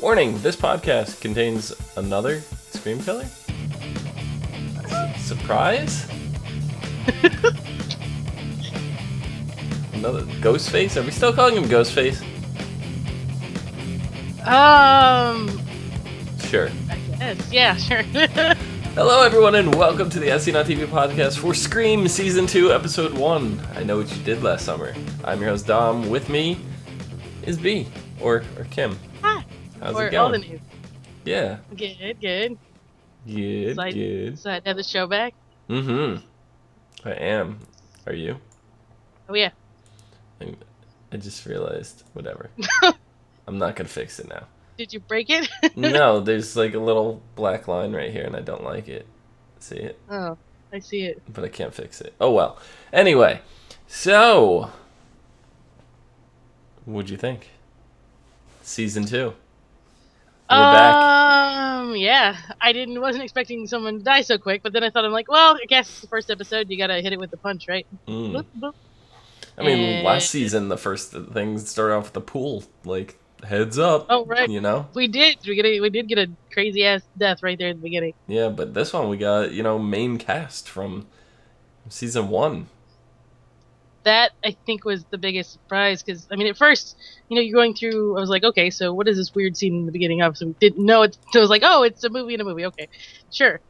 Warning, this podcast contains another Scream killer? Surprise? Another Ghostface? Are we still calling him Ghostface? Sure. I guess. Yeah, sure. Hello everyone and welcome to the SC.TV podcast for Scream Season 2, Episode 1. I know what you did last summer. I'm your host Dom. With me is B, or Kim. Hi. How's Or it going? all the news. Yeah. Good. Good. Excited to have the show back. I am. Are you? Oh, yeah. I just realized. Whatever. I'm not gonna fix it now. Did you break it? No, there's like a little black line right here and I don't like it. See it? Oh, I see it. But I can't fix it. Oh well. Anyway, so what'd you think? Season 2. We're back. Yeah. Wasn't expecting someone to die so quick, but then I thought, I'm like, well, I guess the first episode, you gotta hit it with the punch, right? Boop, boop. I mean, last season, the first thing started off with the pool. Like, heads up. Oh, right. You know? We did get a crazy-ass death right there at the beginning. Yeah, but this one we got, main cast from season 1. That, I think, was the biggest surprise, because, I mean, at first, you're going through, I was like, okay, so what is this weird scene in the beginning of? So we didn't know it, so I was like, oh, it's a movie in a movie, okay, sure.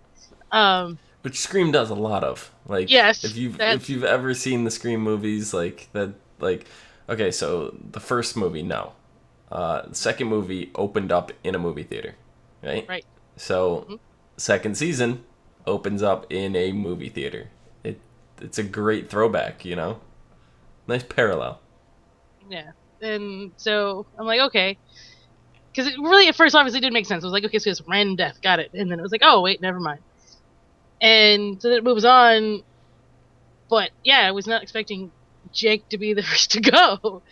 Which Scream does a lot of. Like, yes, if you've ever seen the Scream movies, okay, so the first movie, no. The second movie opened up in a movie theater, right? Right. So, second season opens up in a movie theater. It's a great throwback, Nice parallel. Yeah. And so I'm like, okay. Because it really, at first, obviously didn't make sense. I was like, okay, so it's random death. Got it. And then it was like, oh, wait, never mind. And so then it moves on. But, yeah, I was not expecting Jake to be the first to go.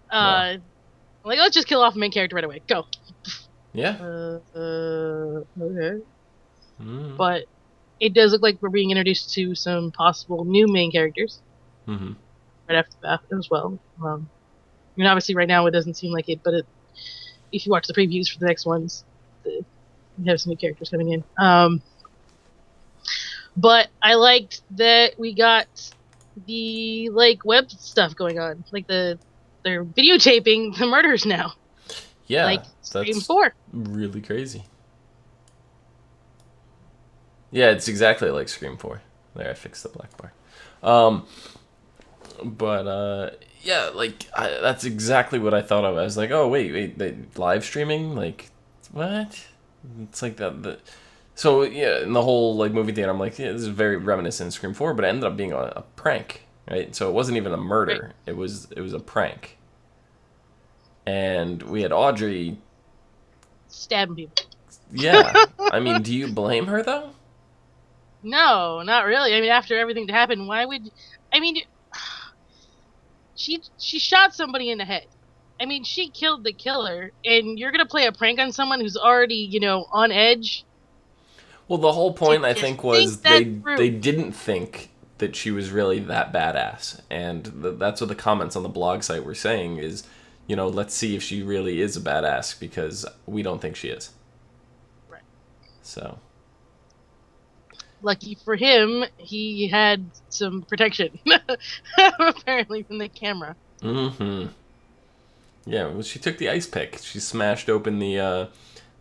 I'm like, let's just kill off the main character right away. Go. Yeah. Okay. But it does look like we're being introduced to some possible new main characters. Mm-hmm. Right after that as well. Obviously right now it doesn't seem like it, but if you watch the previews for the next ones, you have some new characters coming in. But I liked that we got the web stuff going on, they're videotaping the murders now. Yeah, Scream 4. Really crazy. Yeah, it's exactly like Scream 4. There, I fixed the black bar. But yeah, that's exactly what I thought of. I was like, oh wait, they live streaming? Like, what? It's like that. So yeah, in the whole movie theater, I'm like, yeah, this is very reminiscent of Scream 4, but it ended up being a prank, right? So it wasn't even a murder. Right. It was a prank. And we had Audrey stabbing people. Yeah, I mean, do you blame her though? No, not really. I mean, after everything that happened, why would? I mean. She shot somebody in the head. I mean, she killed the killer, and you're gonna play a prank on someone who's already, on edge. Well, the whole point, I think, was they didn't think that she was really that badass, and that's what the comments on the blog site were saying is, let's see if she really is a badass, because we don't think she is. Right. So. Lucky for him, he had some protection, apparently, from the camera. Mm-hmm. Yeah, well, she took the ice pick. She smashed open the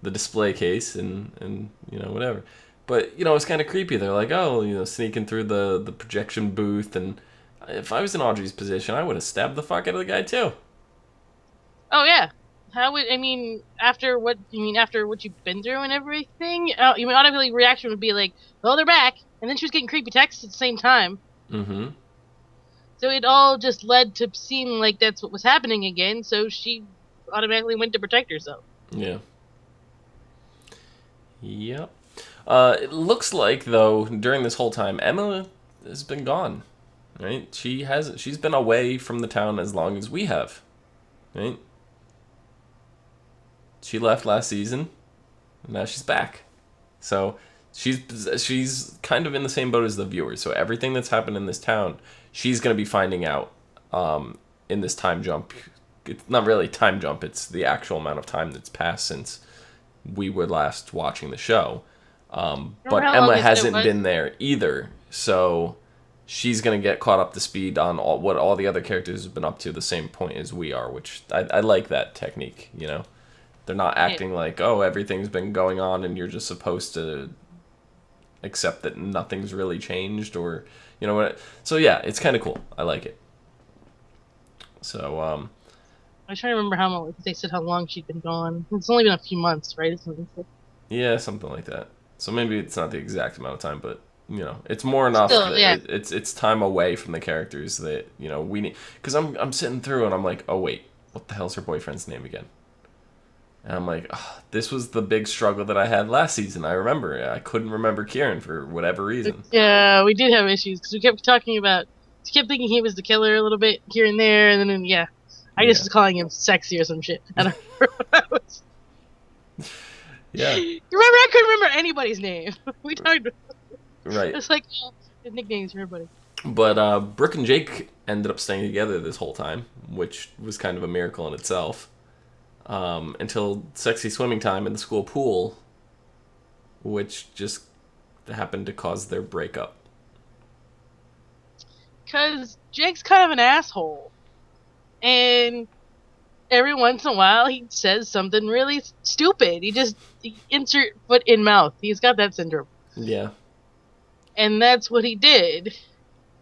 display case and whatever. But, it's kind of creepy. They're like, oh, sneaking through the projection booth. And if I was in Audrey's position, I would have stabbed the fuck out of the guy, too. Oh, yeah. After what you've been through and everything, automatically reaction would be like, oh, they're back. And then she was getting creepy texts at the same time. Mm-hmm. So it all just led to seem like that's what was happening again, so she automatically went to protect herself. Yeah. Yep. It looks like, though, during this whole time, Emma has been gone, right? She's been away from the town as long as we have, right? She left last season, and now she's back. So she's kind of in the same boat as the viewers. So everything that's happened in this town, she's going to be finding out in this time jump it's not really time jump. It's the actual amount of time that's passed since we were last watching the show. Remember But how long Emma they said it hasn't was? been there either, so she's gonna get caught up to speed on what all the other characters have been up to the same point as we are, which I like that technique. They're not acting like, oh, everything's been going on and you're just supposed to accept that nothing's really changed, or what. So yeah, it's kind of cool. I like it. So I'm trying to remember how long they said how long she'd been gone. It's only been a few months, right? yeah, something like that. So maybe it's not the exact amount of time, but it's more enough Still, that yeah. it's time away from the characters that we need. Because I'm sitting through and I'm like, oh wait, what the hell's her boyfriend's name again? And I'm like, oh, this was the big struggle that I had last season. I remember I couldn't remember Kieran for whatever reason. Yeah, we did have issues because we kept talking about. We kept thinking he was the killer a little bit here and there, and then yeah, I just Yeah. was calling him sexy or some shit. I don't remember what I was. Yeah, You remember? I couldn't remember anybody's name. We talked. right. It's like nicknames for everybody. But Brooke and Jake ended up staying together this whole time, which was kind of a miracle in itself. Until sexy swimming time in the school pool, which just happened to cause their breakup. Because Jake's kind of an asshole, and every once in a while he says something really stupid. He insert foot in mouth. He's got that syndrome, Yeah. and that's what he did.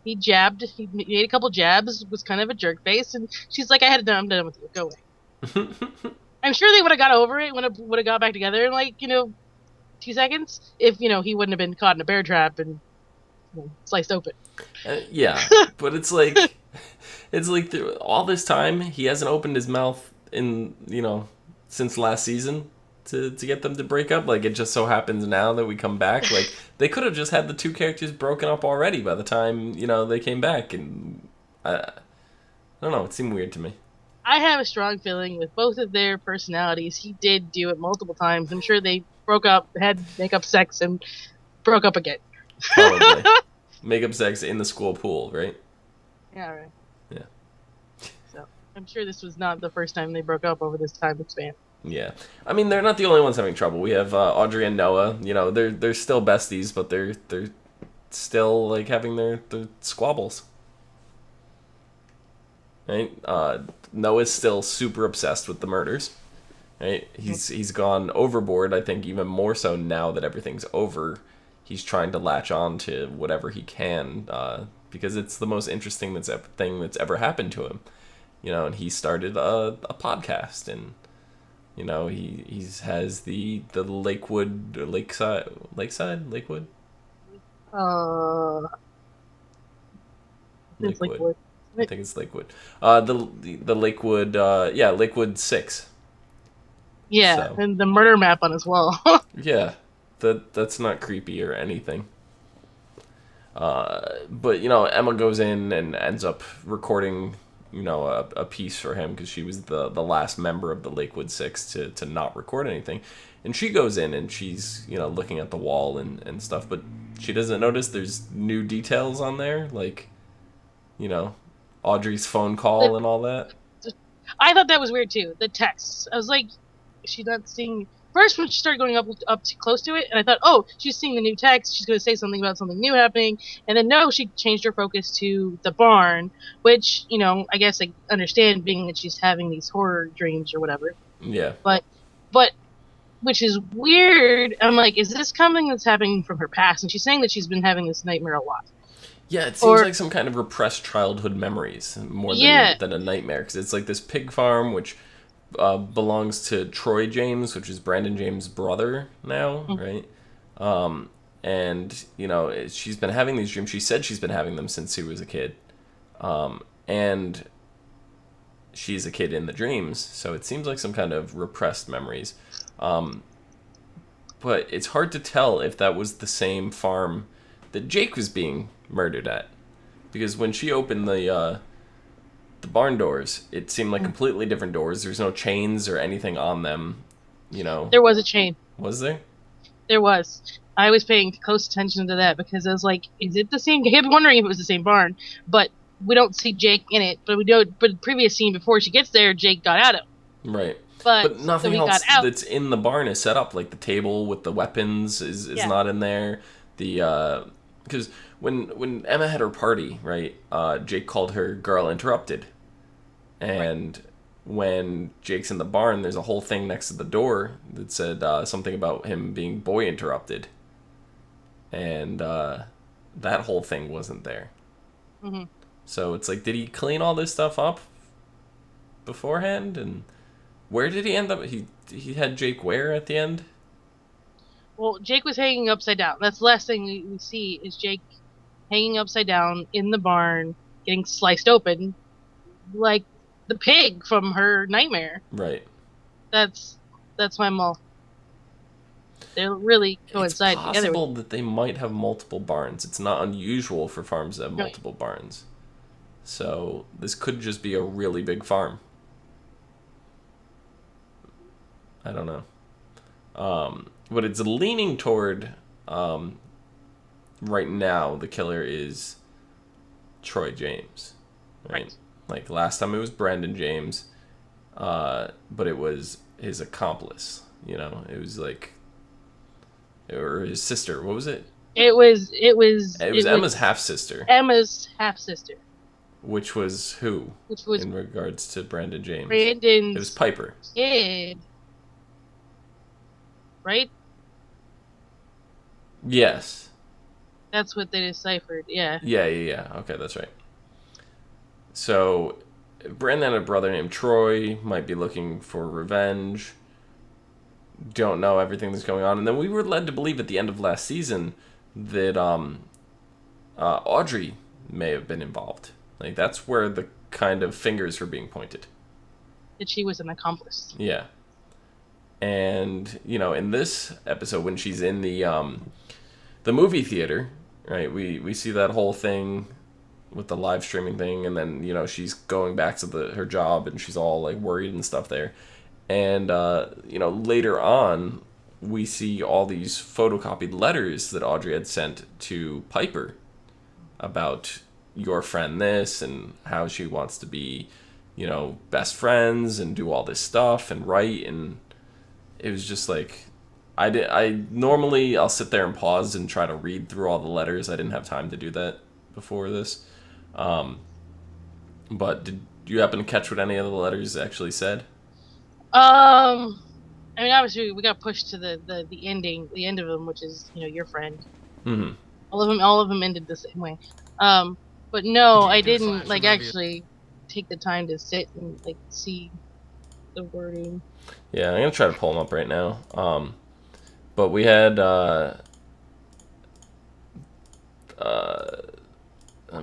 He jabbed. He made a couple jabs. Was kind of a jerk face, and she's like, I'm done with you. Go away." I'm sure they would have got over it. Would have got back together in 2 seconds if he wouldn't have been caught in a bear trap and sliced open. Yeah, but it's like all this time he hasn't opened his mouth in since last season to get them to break up. Like, it just so happens now that we come back. Like, they could have just had the two characters broken up already by the time they came back, and I don't know. It seemed weird to me. I have a strong feeling with both of their personalities, he did do it multiple times. I'm sure they broke up, had make-up sex, and broke up again. Probably make-up sex in the school pool, right? Yeah, right. Yeah. So I'm sure this was not the first time they broke up over this time span. Yeah, I mean, they're not the only ones having trouble. We have Audrey and Noah. They're still besties, but they're still like having their squabbles. Right? Noah's still super obsessed with the murders. Right? He's gone overboard. I think even more so now that everything's over. He's trying to latch on to whatever he can because it's the most interesting thing that's ever happened to him. And he started a podcast, and he has the Lakewood Lakewood. It's Lakewood. I think it's Lakewood. The Lakewood, Lakewood 6. Yeah, So. and the murder map on as well. Yeah, that's not creepy or anything. But Emma goes in and ends up recording a piece for him because she was the last member of the Lakewood 6 to not record anything. And she goes in and she's looking at the wall and stuff, but she doesn't notice there's new details on there, like Audrey's phone call and all that. I thought that was weird too. The texts. I was like, is she not seeing? First, when she started going up too close to it, and I thought, oh, she's seeing the new text. She's going to say something about something new happening. And then no, she changed her focus to the barn, which I guess I understand, being that she's having these horror dreams or whatever. Yeah. But which is weird. I'm like, is this something that's happening from her past? And she's saying that she's been having this nightmare a lot. Yeah, it seems like some kind of repressed childhood memories more than a nightmare. Because it's like this pig farm, which belongs to Troy James, which is Brandon James' brother now, right? And, she's been having these dreams. She said she's been having them since she was a kid. And she's a kid in the dreams, so it seems like some kind of repressed memories. But it's hard to tell if that was the same farm that Jake was being murdered at, because when she opened the barn doors, it seemed like completely different doors. There's no chains or anything on them. There was a chain. Was there? There was. I was paying close attention to that because I was like, is it the same? I kept wondering if it was the same barn, but we don't see Jake in it, but we do. But the previous scene before she gets there, Jake got out of. Right. But But so nothing he got else out. that's in the barn is set up. Like the table with the weapons is Yeah. not in there. Because when Emma had her party, right, Jake called her Girl Interrupted. And when Jake's in the barn, there's a whole thing next to the door that said something about him being Boy Interrupted. And that whole thing wasn't there. Mm-hmm. So it's like, did he clean all this stuff up beforehand? And where did he end up? He had Jake where at the end? Well, Jake was hanging upside down. That's the last thing we see is Jake hanging upside down in the barn, getting sliced open, like the pig from her nightmare. Right. That's my mole. They really It's coincide together. possible that they might have multiple barns. It's not unusual for farms to have Right. multiple barns. So this could just be a really big farm. I don't know. But it's leaning toward, right now, the killer is Troy James. Right? Like last time it was Brandon James, but it was his accomplice. You know, it was like, or his sister. What was it? It was Emma's half sister. Emma's half sister. Which was who? Which was in regards to Brandon James. Brandon's It was Piper. kid. Right? Yes. That's what they deciphered, yeah. Yeah. Okay, that's right. So, Brandon had a brother named Troy, might be looking for revenge. Don't know everything that's going on. And then we were led to believe at the end of last season that Audrey may have been involved. Like, that's where the kind of fingers were being pointed. That she was an accomplice. Yeah. And, you know, in this episode, when she's in the movie theater, right, we see that whole thing with the live streaming thing, and then, you know, she's going back to her job, and she's all, like, worried and stuff there. And, you know, later on, we see all these photocopied letters that Audrey had sent to Piper about your friend this, and how she wants to be, you know, best friends, and do all this stuff, and write, and it was just like, normally I'll sit there and pause and try to read through all the letters. I didn't have time to do that before this. But did you happen to catch what any of the letters actually said? I mean, obviously we got pushed to the the end of them, which is, you know, your friend. Mm-hmm. All of them ended the same way. But no, I didn't like actually take the time to sit and like see the wording. Yeah, I'm gonna try to pull them up right now. But we had let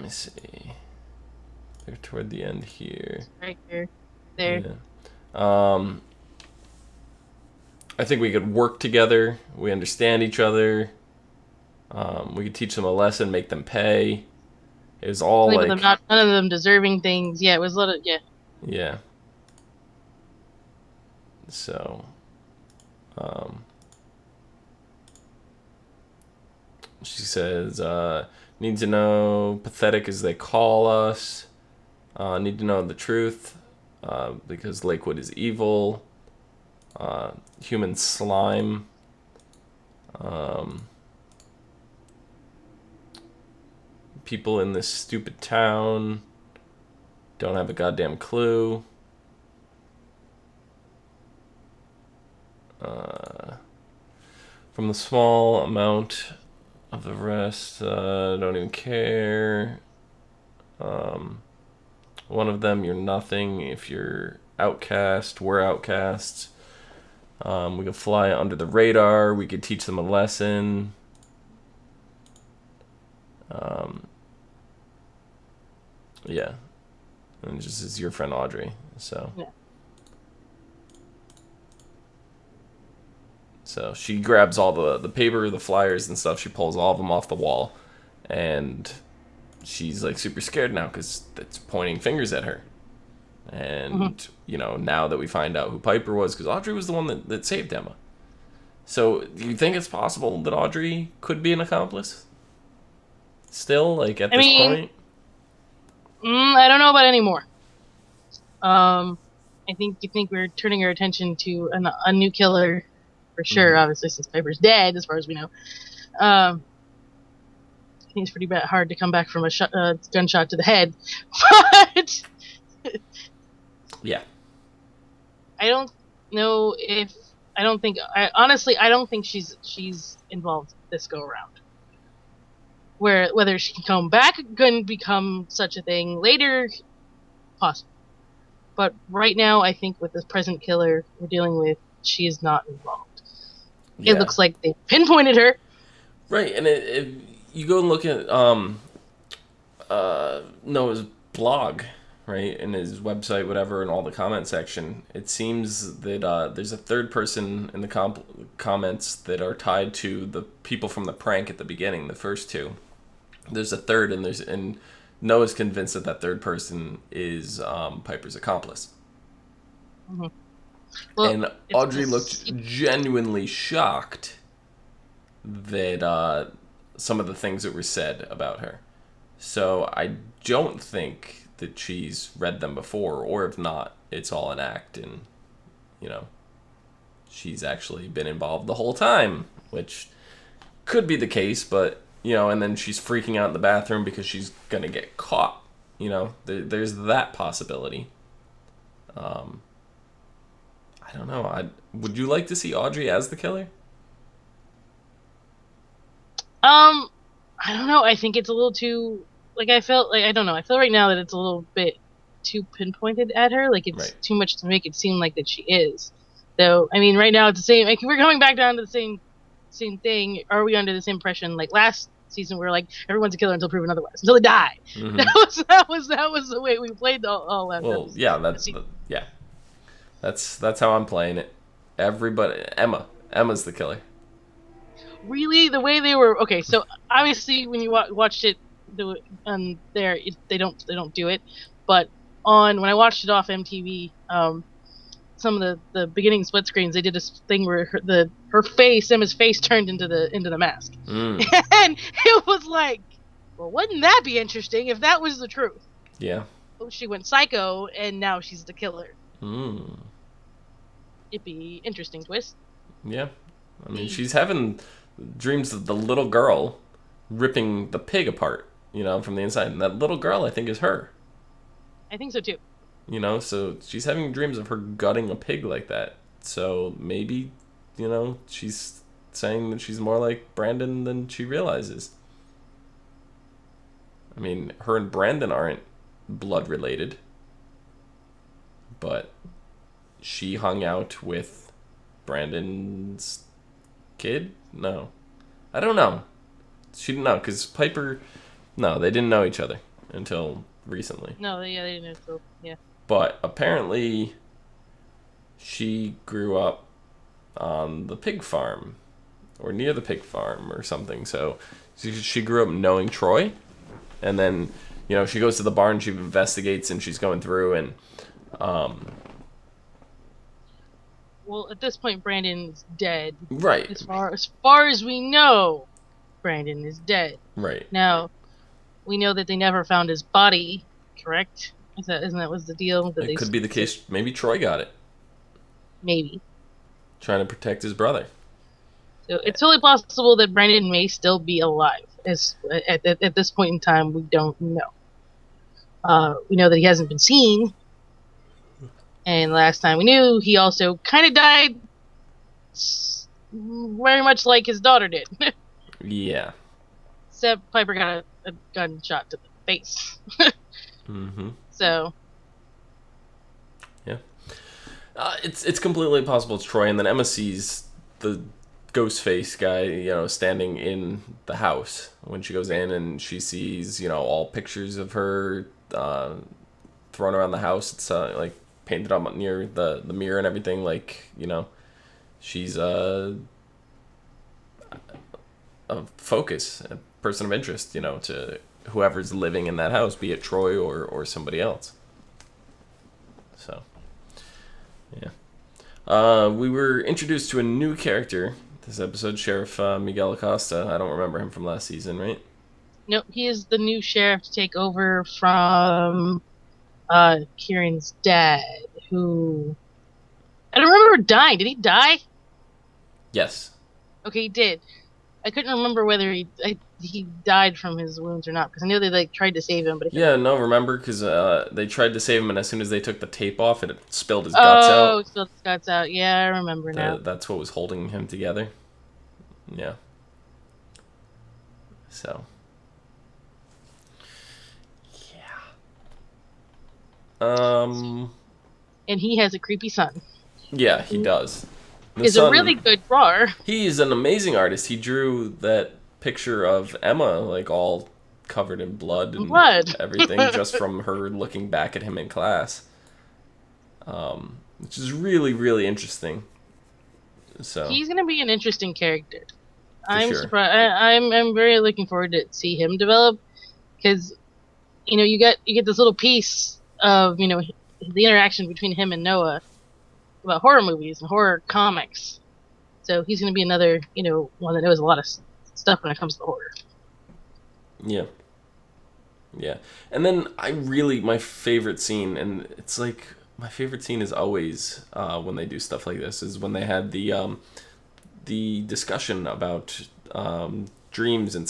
me see. They're toward the end here. Right here, there. Yeah. I think we could work together. We understand each other. We could teach them a lesson, make them pay. It was all like none of them deserving things. Yeah, it was a lot of Yeah. So, she says, need to know, pathetic as they call us. Need to know the truth, because Lakewood is evil. Human slime. People in this stupid town don't have a goddamn clue. From the small amount of the rest, don't even care. One of them, you're nothing. If you're outcast, we're outcasts. We could fly under the radar. We could teach them a lesson. Yeah. And just is your friend Audrey. So. Yeah. So she grabs all the paper, the flyers and stuff. She pulls all of them off the wall. And she's like super scared now because it's pointing fingers at her. And, you know, now that we find out who Piper was, because Audrey was the one that saved Emma. So do you think it's possible that Audrey could be an accomplice? Still, like, at this point? I don't know about anymore. Um, I think we're turning our attention to a new killer for sure. Mm-hmm. Obviously, since Piper's dead, as far as we know. Um, I think it's pretty hard to come back from a gunshot to the head, but Yeah. I don't know if I don't think I honestly I don't think she's involved this go around. Whether she can come back and become such a thing later, possible. But right now, I think with the present killer we're dealing with, she is not involved. It Yeah. looks like they pinpointed her. Right, and you go and look at Noah's blog, right, and his website, whatever, and all the comment section. It seems that there's a third person in the comments that are tied to the people from the prank at the beginning, the first two. There's a third, and Noah's convinced that that third person is Piper's accomplice. Mm-hmm. Well, And it's Audrey looked genuinely shocked that some of the things that were said about her. So I don't think that she's read them before, or if not, it's all an act, and you know, she's actually been involved the whole time, which could be the case, but and then she's freaking out in the bathroom because she's gonna get caught. There's that possibility. Um, I don't know. Would you like to see Audrey as the killer? I don't know. I think it's a little too I felt like I don't know. I feel right now that it's a little bit too pinpointed at her. Like it's Right. too much to make it seem like that she is. Though I mean, right now it's the same. Like, we're coming back down to the same thing. Are we under this impression? Like last season, we were like everyone's a killer until proven otherwise, until they die. Mm-hmm. That was the way we played all that. Well, yeah, yeah. That's how I'm playing it. Everybody, Emma's the killer. Really the way they were okay. So obviously when you watched it, they don't do it, but on when I watched it off MTV, some of the beginning split screens, they did this thing where her face, Emma's face, turned into the mask, Mm. and it was like, well, wouldn't that be interesting if that was the truth? Yeah. She went psycho and now she's the killer. Mm. It'd be interesting twist. Yeah. I mean, she's having dreams of the little girl ripping the pig apart, from the inside. And that little girl, I think, is her. I think so too. So she's having dreams of her gutting a pig like that. So maybe, she's saying that she's more like Brandon than she realizes. I mean, her and Brandon aren't blood related, but she hung out with Brandon's kid? No. I don't know. She didn't know, because Piper... No, they didn't know each other until recently. No, yeah, they didn't know. So yeah. But apparently, she grew up on the pig farm, or near the pig farm, or something. So she grew up knowing Troy, and then she goes to the barn, she investigates, and she's going through, and well, at this point, Brandon's dead. right, As far as we know, Brandon is dead. right. Now, we know that they never found his body. Correct? Isn't that was the deal? It could be the case. Maybe Troy got it, Maybe. trying to protect his brother. So it's totally possible that Brandon may still be alive. At this point in time, we don't know. We know that he hasn't been seen, and last time we knew, he also kind of died, very much like his daughter did. Yeah. Except Piper got a gunshot to the face. Mm-hmm. So. Yeah. It's completely possible it's Troy, and then Emma sees the ghost face guy, standing in the house when she goes in, and she sees, all pictures of her thrown around the house. It's like painted up near the mirror and everything. Like, she's a focus, a person of interest, to whoever's living in that house, be it Troy or somebody else. So, yeah. We were introduced to a new character this episode, Sheriff Miguel Acosta. I don't remember him from last season, right? Nope, he is the new sheriff to take over from Kieran's dad, who I don't remember dying. Did he die? Yes. Okay, he did. I couldn't remember whether he died from his wounds or not because I know they like tried to save him, but I couldn't Yeah, remember. no, remember? Because they tried to save him, and as soon as they took the tape off, it spilled his guts Oh, out. spilled his guts out. Yeah, I remember now. That's what was holding him together. Yeah. So, um, And he has a creepy son. yeah, he Who does. The is a really son, good drawer. he's an amazing artist. He drew that picture of Emma, like all covered in blood and Blood. everything, just from her looking back at him in class, which is really, really interesting. So, He's gonna be an interesting character. for I'm sure. surprised. I'm very looking forward to see him develop because you get this little piece of the interaction between him and Noah about horror movies and horror comics. So he's gonna be another one that knows a lot of stuff when it comes to horror. Yeah. Yeah. And then my favorite scene, and it's like, my favorite scene is always when they do stuff like this, is when they had the discussion about dreams and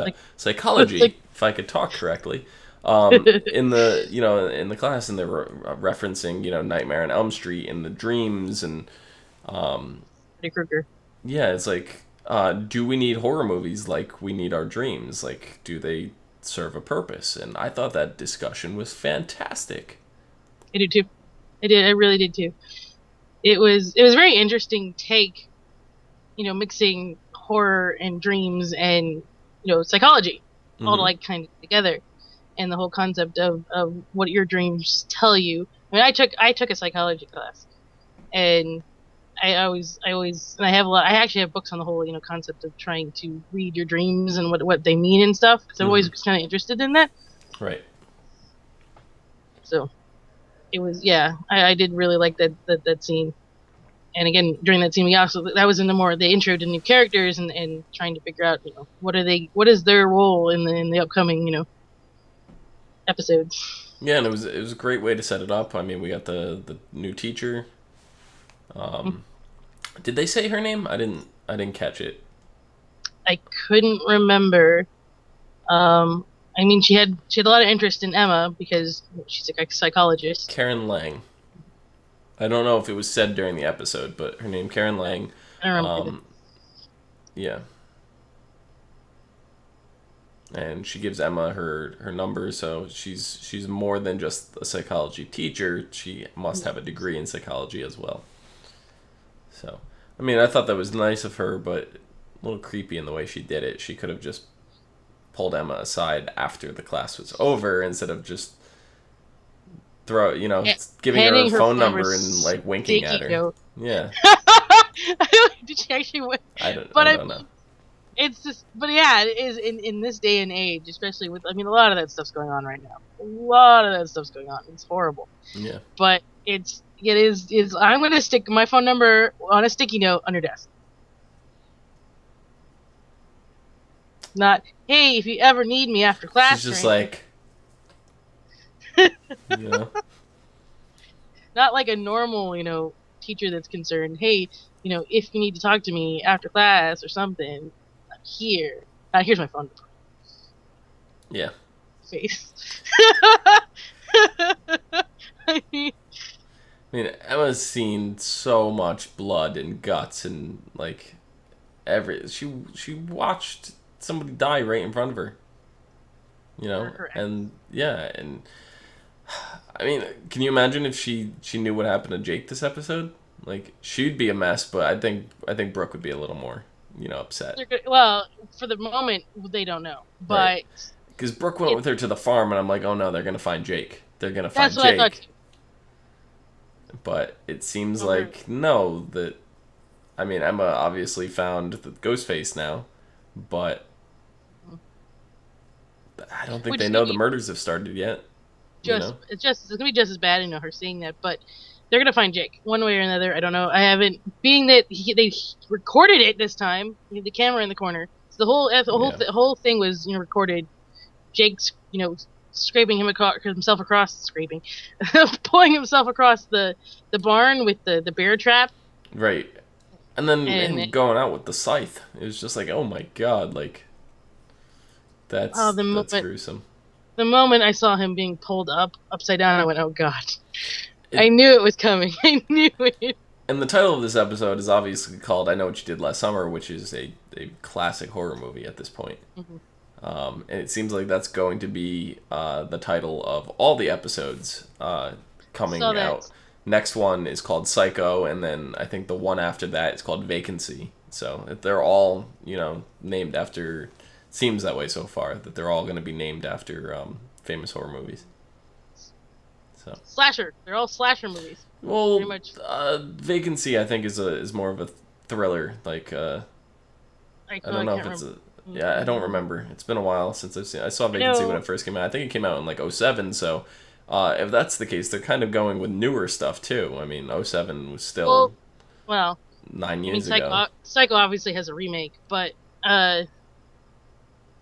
Like, psychology, if I could talk correctly, in the in the class, and they were referencing Nightmare on Elm Street and the dreams, and Freddy Krueger. yeah, it's like, do we need horror movies like we need our dreams? Like, do they serve a purpose? And I thought that discussion was fantastic. I did too. I did. I really did too. It was a very interesting take, mixing horror and dreams and psychology all Hmm. like kind of together, and the whole concept of what your dreams tell you. I mean, I took a psychology class, and and I have a lot. I actually have books on the whole concept of trying to read your dreams and what they mean and stuff. Because I'm Hmm. always kind of interested in that. Right. So it was yeah. I did really like that scene. And again, during that scene, we also that was in the intro to new characters and trying to figure out what is their role in the upcoming episodes. Yeah, and it was a great way to set it up. I mean, we got the new teacher. Did they say her name? I didn't catch it. I couldn't remember. Um, I mean, she had a lot of interest in Emma because she's a psychologist. Karen Lang. I don't know if it was said during the episode, but her name Karen Lang. I don't remember either. Um, yeah, and she gives Emma her number, so she's more than just a psychology teacher. She must have a degree in psychology as well. So, I mean, I thought that was nice of her, but a little creepy in the way she did it. She could have just pulled Emma aside after the class was over instead of just Yeah, giving her handing her phone phone number number and like winking at sticky her. note. Yeah, Did she actually win? I But I don't know. mean, it's just, but yeah, it is in this day and age, especially with, I mean, a lot of that stuff's going on right now. A lot of that stuff's going on. It's horrible. Yeah, But it is I'm gonna stick my phone number on a sticky note on your desk. Not, hey, if you ever need me after she's class or just anything. like, you know, Not like a normal, teacher that's concerned. Hey, if you need to talk to me after class or something, I'm here. Here's my phone number. yeah. Face. I mean, I mean, Emma's seen so much blood and guts and like she watched somebody die right in front of her, correct. and yeah, and I mean, can you imagine if she knew what happened to Jake this episode? Like, she'd be a mess, but I think Brooke would be a little more, upset. Well, for the moment, they don't know, Right. but Because Brooke went it, with her to the farm, and I'm like, oh no, they're gonna find Jake. They're gonna that's find what I thought Jake. too. But it seems Over, like no. That I mean, Emma obviously found the ghost face now, but I don't think which they is know gonna the be murders have started yet. You know? it's gonna be just as bad, her seeing that, but they're gonna find Jake one way or another. I don't know. I haven't, being that they recorded it this time. We have the camera in the corner. So Yeah. the whole thing was recorded. Jake's scraping himself across scraping, pulling himself across the barn with the bear trap, Right. And then and him going out with the scythe. It was just like, oh my god, like oh, that's gruesome. the moment I saw him being pulled upside down, I went, oh god, I It knew it was coming. I knew it. and the title of this episode is obviously called "I Know What You Did Last Summer," which is a classic horror movie at this point. Mhm. And it seems like that's going to be the title of all the episodes Saw coming that. out. Next one is called Psycho, and then I think the one after that is called Vacancy. So they're all, named after. Seems that way so far, that they're all going to be named after famous horror movies. So, Slasher. They're all slasher movies, pretty well, much. Vacancy I think is more of a thriller. Like I I don't know if can't it's remember. a. Yeah, I don't remember. It's been a while since I've seen. I saw I Vacancy when know. it first came out. I think it came out in like '07. So, if that's the case, they're kind of going with newer stuff too. I mean, '07 was still Well, well, 9 years ago. Psycho obviously has a remake, but uh,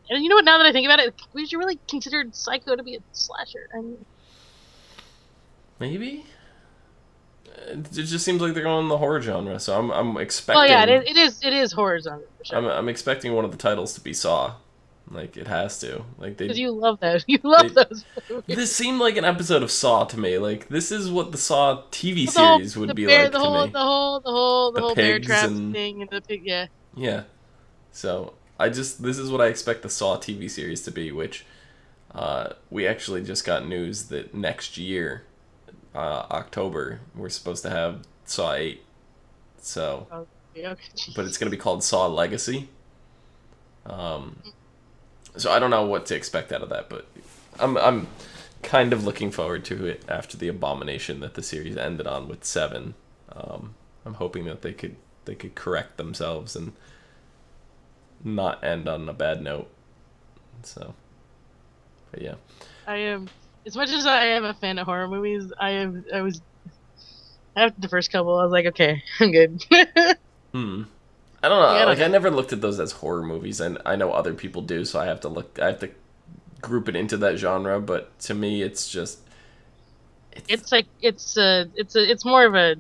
and you know what? Now that I think about it, would you really consider Psycho to be a slasher? I mean, Maybe it just seems like they're going in the horror genre. So I'm well, yeah, expecting. it is horror genre for sure. I'm expecting one of the titles to be Saw. Like it has to. Like Because you love those, you love they those this movies. seemed like an episode of Saw to me. Like this is what the Saw TV But the whole series would the be bear, like to me. the The whole bear pigs traps and thing and the pig. Yeah, yeah. So this is what I expect the Saw TV series to be, which we actually just got news that next year, October, we're supposed to have Saw 8. So, oh, yeah, okay. but it's gonna be called Saw Legacy. Um, so I don't know what to expect out of that, but I'm kind of looking forward to it after the abomination that the series ended on with 7. I'm hoping that they could correct themselves and not end on a bad note. So, but yeah. I am as much as I am a fan of horror movies. I was after the first couple. I was like, okay, I'm good. Hmm. I don't know. I don't Like I know. never looked at those as horror movies, and I know other people do, so I have to look. I have to group it into that genre. But to me, it's just it's It's like it's more of a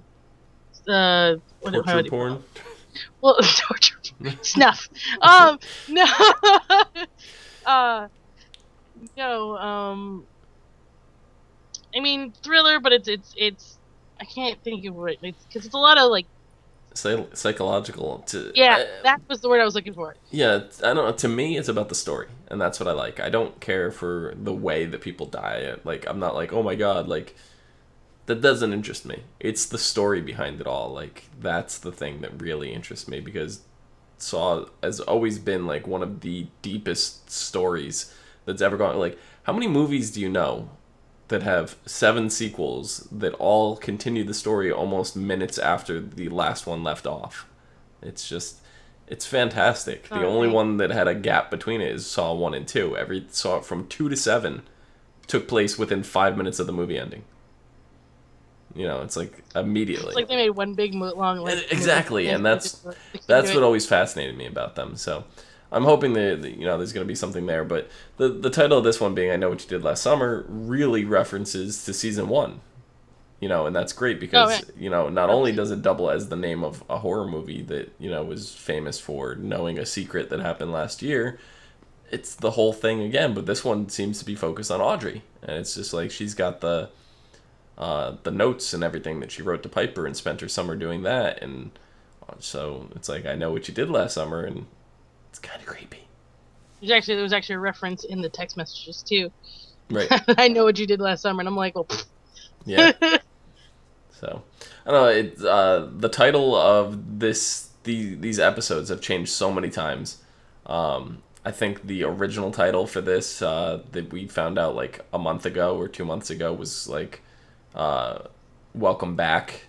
how torture would you call porn. it? Well, torture, snuff. No, uh, no. I mean thriller, but it's. I can't think of what it's because it's a lot of like. Psychological. To Yeah, that was the word I was looking for. yeah, I don't know. To me, it's about the story, and that's what I like. I don't care for the way that people die. Like I'm not like, oh my god, like that doesn't interest me. It's the story behind it all. Like that's the thing that really interests me because Saw has always been like one of the deepest stories that's ever gone. Like how many movies do you know that have 7 sequels that all continue the story almost minutes after the last one left off? It's just it's fantastic. The Not only me. one that had a gap between it is Saw 1 and 2. Every Saw from 2 to 7 took place within 5 minutes of the movie ending. It's like It's immediately. like they made one big long length movie Exactly, and and stick to that's what it. always fascinated me about them. So I'm hoping that there's going to be something there. But the title of this one being "I Know What You Did Last Summer" really references to season 1. And that's great Oh yeah, because not only obviously. does it double as the name of a horror movie that was famous for knowing a secret that happened last year. It's the whole thing again, but this one seems to be focused on Audrey, and it's just like she's got the notes and everything that she wrote to Piper and spent her summer doing that. And so it's like, I know what you did last summer, and it's kind of creepy. There was actually a reference in the text messages too. Right. I know what you did last summer, and I'm like, well, Yeah. So I don't know. The title of these episodes have changed so many times. I think the original title for this that we found out like a month ago or 2 months ago was like uh, "Welcome Back,"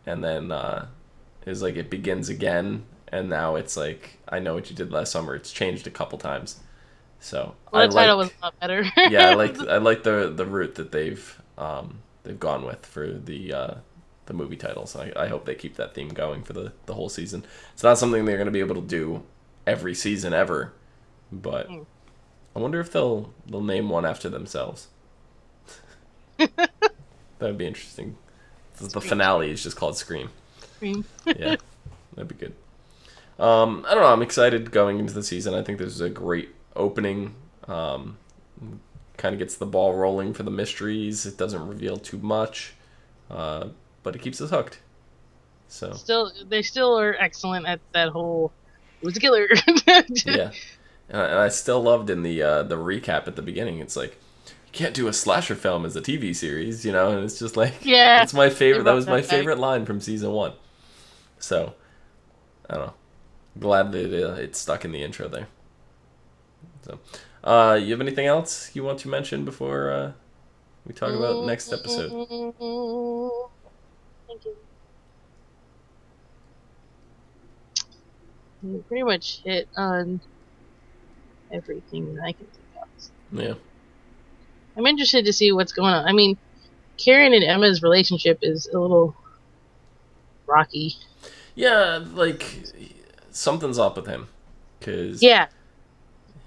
and then it was like "It Begins Again," and now it's like "I Know What You Did Last Summer." It's changed a couple times, so well, that title was a lot better. yeah, I like the route that they've gone with for the movie titles. I hope they keep that theme going for the whole season. It's not something they're going to be able to do every season ever, but Mm. I wonder if they'll name one after themselves. That'd be interesting. The Scream, finale is just called Scream. scream. Yeah, that'd be good. I don't know. I'm excited going into the season. I think this is a great opening. Kind of gets the ball rolling for the mysteries. It doesn't reveal too much, but it keeps us hooked. So They still are excellent at that whole. Who's the killer? yeah, and I still loved in the recap at the beginning. It's like you can't do a slasher film as a TV series, you know. And it's just like Yeah, it's my they favorite. That brought was my that back. favorite line from season one. So I don't know. Glad that it stuck in the intro there. So, you have anything else you want to mention before we talk about next episode? Thank you. You pretty much hit on everything that I can think of. Yeah. I'm interested to see what's going on. I mean, Karen and Emma's relationship is a little rocky. Yeah, like something's up with him because Yeah,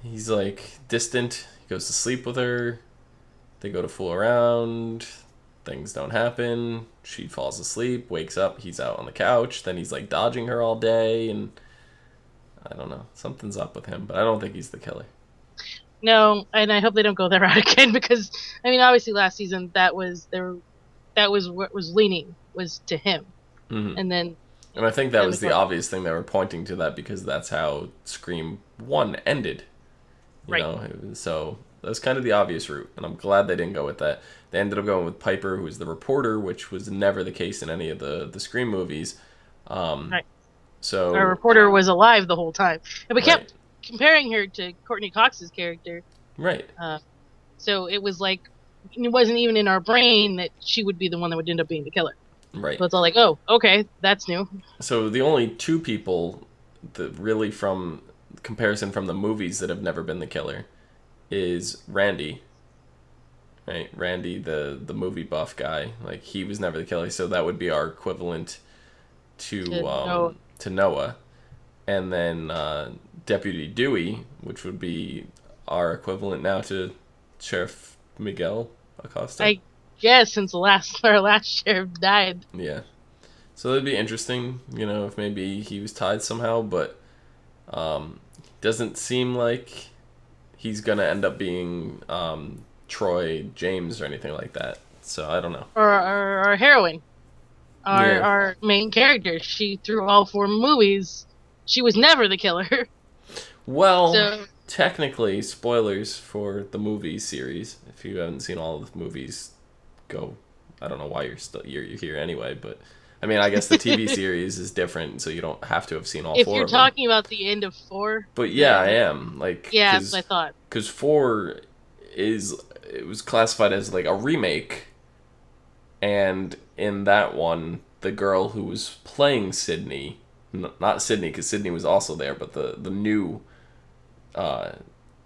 he's like distant. He goes to sleep with her. They go to fool around. Things don't happen. She falls asleep, wakes up. He's out on the couch. Then he's like dodging her all day, and I don't know. Something's up with him, but I don't think he's the killer. no, and I hope they don't go that route again because I mean, obviously last season that was what was leaning was to him, Hmm. and then And I think that then the was the obvious thing they were pointing to that because that's how Scream 1 ended. You right. know, so that was kind of the obvious route, and I'm glad they didn't go with that. They ended up going with Piper, who was the reporter, which was never the case in any of the Scream movies. Um, Right. Our so, reporter was alive the whole time, and we right, kept comparing her to Courtney Cox's character. right, Uh, so it was like it wasn't even in our brain that she would be the one that would end up being the killer. right. So it's all like, oh, okay, that's new. So the only two people that really from comparison from the movies that have never been the killer is Randy, right? Randy, the movie buff guy, like he was never the killer, so that would be our equivalent To know, to Noah, and then Deputy Dewey, which would be our equivalent now to Sheriff Miguel Acosta. I guess since our last sheriff died. Yeah, so that'd be interesting, you know, if maybe he was tied somehow, but doesn't seem like he's gonna end up being Troy James or anything like that. So I don't know. Or our heroine, Yeah. our main character. She through all four movies, she was never the killer. Well, So technically, spoilers for the movie series. If you haven't seen all of the movies, go. I don't know why you're here anyway, but I mean, I guess the TV series is different, so you don't have to have seen all if four you're of them. talking about the end of 4, But yeah, I am like yeah, that's what I thought. because 4 it was classified as like a remake, and in that one, the girl who was playing Sydney, not Sydney because Sydney was also there, but the new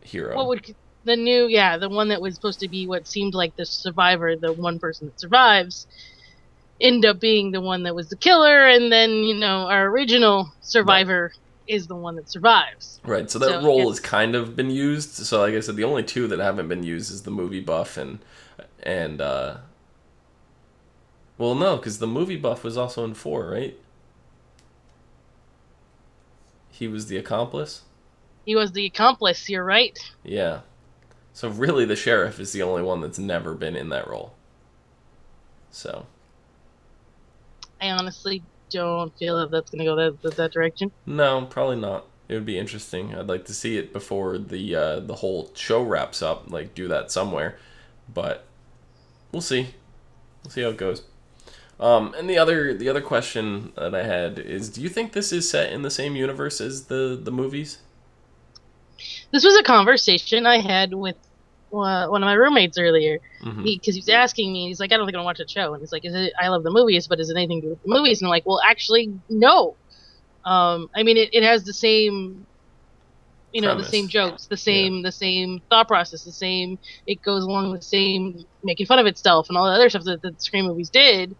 hero. What would the new, yeah, the one that was supposed to be what seemed like the survivor, the one person that survives, end up being the one that was the killer, and then our original survivor is the one that survives. Right, so that role has kind of been used. So like I said, the only two that haven't been used is the movie buff and well, no, because the movie buff was also in 4, right? He was the accomplice. He was the accomplice. You're right. Yeah. So really, the sheriff is the only one that's never been in that role. So. I honestly don't feel that that's going to go that direction. No, probably not. It would be interesting. I'd like to see it before the whole show wraps up. Like do that somewhere, but we'll see. We'll see how it goes. And the other question that I had is, do you think this is set in the same universe as the movies? This was a conversation I had with one of my roommates earlier. Mm-hmm. Because he was asking me, he's like, I don't think I'm gonna watch the show, and he's like, I love the movies, but is it anything to do with the movies? And I'm like, well, actually, no. I mean, it has the same, Premise. the same jokes, the same thought process, the same. It goes along the same making fun of itself and all the other stuff that the Scream movies did,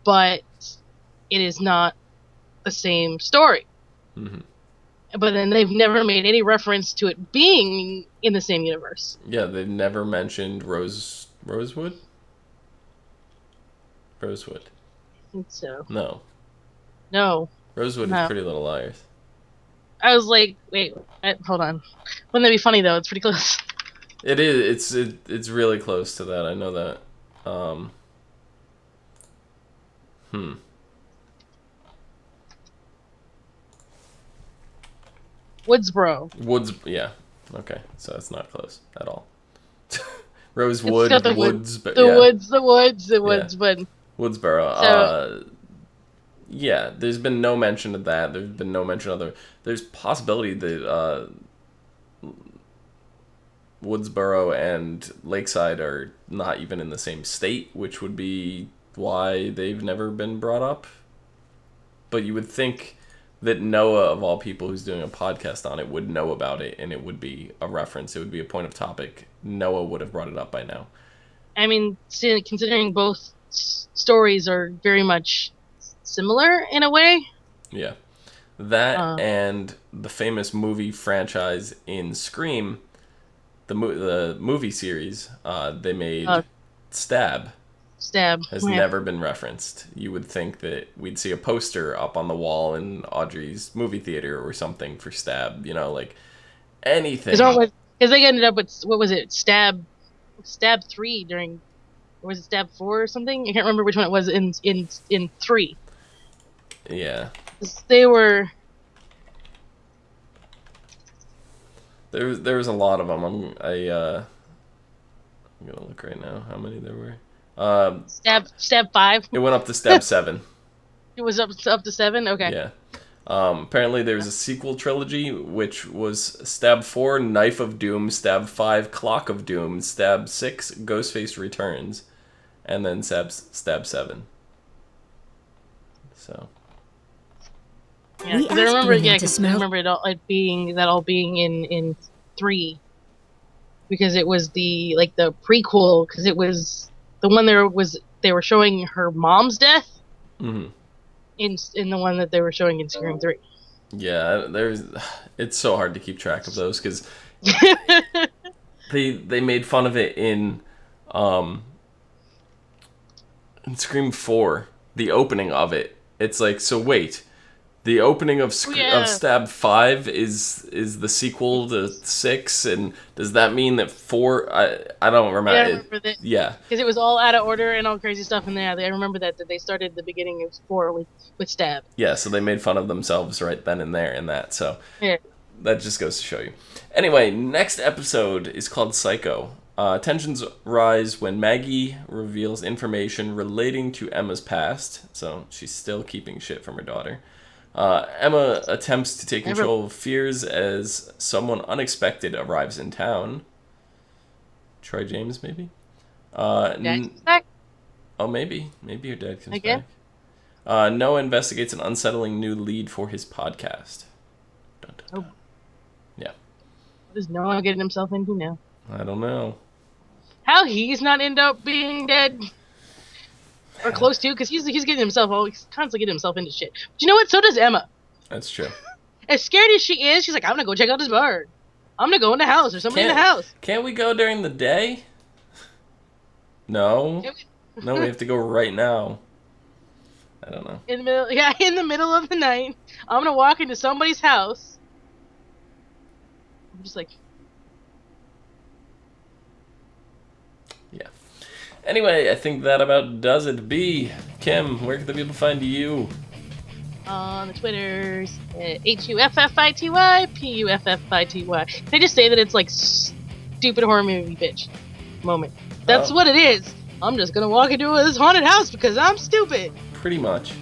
but it is not the same story. Mm-hmm. but then they've never made any reference to it being in the same universe. Yeah, they've never mentioned Rosewood? Rosewood. I think so. No. No. Rosewood is No. Pretty Little Liars. I was like, wait, hold on. Wouldn't that be funny though? It's pretty close. It is. It's really close to that. I know that. Woodsboro. Yeah. Okay, so it's not close at all. Rosewood, It's got the Woods, the yeah. woods, Yeah. but Woodsboro. So- Yeah, there's been no mention of that. There's been no mention of there's possibility that Woodsboro and Lakeside are not even in the same state, which would be why they've never been brought up. But you would think that Noah, of all people who's doing a podcast on it, would know about it, and it would be a reference. It would be a point of topic. Noah would have brought it up by now. I mean, considering both stories are very much similar in a way. Yeah. That and the famous movie franchise in Scream, the movie series, they made Stab has never been referenced. You would think that we'd see a poster up on the wall in Audrey's movie theater or something for Stab, like anything. Because they ended up with, what was it, Stab 3 during, or was it Stab 4 or something? I can't remember which one it was in 3. Yeah. They were... There was a lot of them. I'm gonna look right now how many there were. Stab 5. It went up to Stab 7. It was up to 7. Okay. Yeah. Apparently there was a sequel trilogy, which was Stab 4, Knife of Doom, Stab 5, Clock of Doom, Stab 6, Ghostface Returns, and then Stab 7. So. Yeah, because I remember it being in 3, because it was the prequel, because it was the one they were showing her mom's death. Mm-hmm. In the one that they were showing in Scream 3. Yeah, it's so hard to keep track of those because they made fun of it in Scream 4, the opening of it. It's like, so wait, the opening of Stab 5 is the sequel to 6, and does that mean that 4? I don't remember. Yeah, I remember that. Yeah, because it was all out of order and all crazy stuff in there. I remember that they started the beginning of 4 with Stab. Yeah, so they made fun of themselves right then and there in that. So yeah. That just goes to show you. Anyway, next episode is called Psycho. Tensions rise when Maggie reveals information relating to Emma's past. So she's still keeping shit from her daughter. Emma attempts to take control of fears as someone unexpected arrives in town. Troy James, maybe? Dad's back? Oh, maybe. Maybe your dad comes back. Noah investigates an unsettling new lead for his podcast. Dun, dun, dun. Oh. Yeah. What is Noah getting himself into now? I don't know. How he's not end up being dead? Or close to, because he's he's constantly getting himself into shit. But you know what? So does Emma. That's true. As scared as she is, she's like, I'm gonna go check out this bar. I'm gonna go in the house. There's somebody in the house. Can't we go during the day? No. No, we have to go right now. I don't know. In the middle of the night, I'm gonna walk into somebody's house. I'm just like... Yeah. Anyway, I think that about does it. Kim, where can the people find you? On the Twitters, HUFFITY, PUFFITY. Can I just say that it's like stupid horror movie bitch moment? That's what it is. I'm just gonna walk into this haunted house because I'm stupid. Pretty much.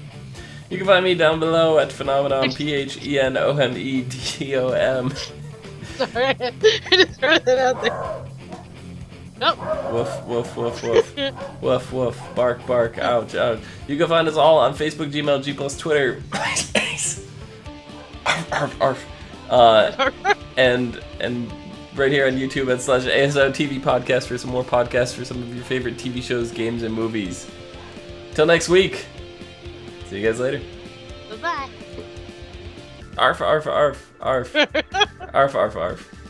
You can find me down below at Phenomenon, PHENOMEDOM. Sorry, I just threw that out there. Oh. Woof, woof, woof, woof. Woof, woof. Bark, bark. Ouch, ouch. You can find us all on Facebook, Gmail, G+, Twitter. Arf, arf, arf. And right here on YouTube at /ASO TV Podcast for some more podcasts for some of your favorite TV shows, games, and movies. Till next week. See you guys later. Bye-bye. Arf, arf, arf, arf. Arf, arf, arf.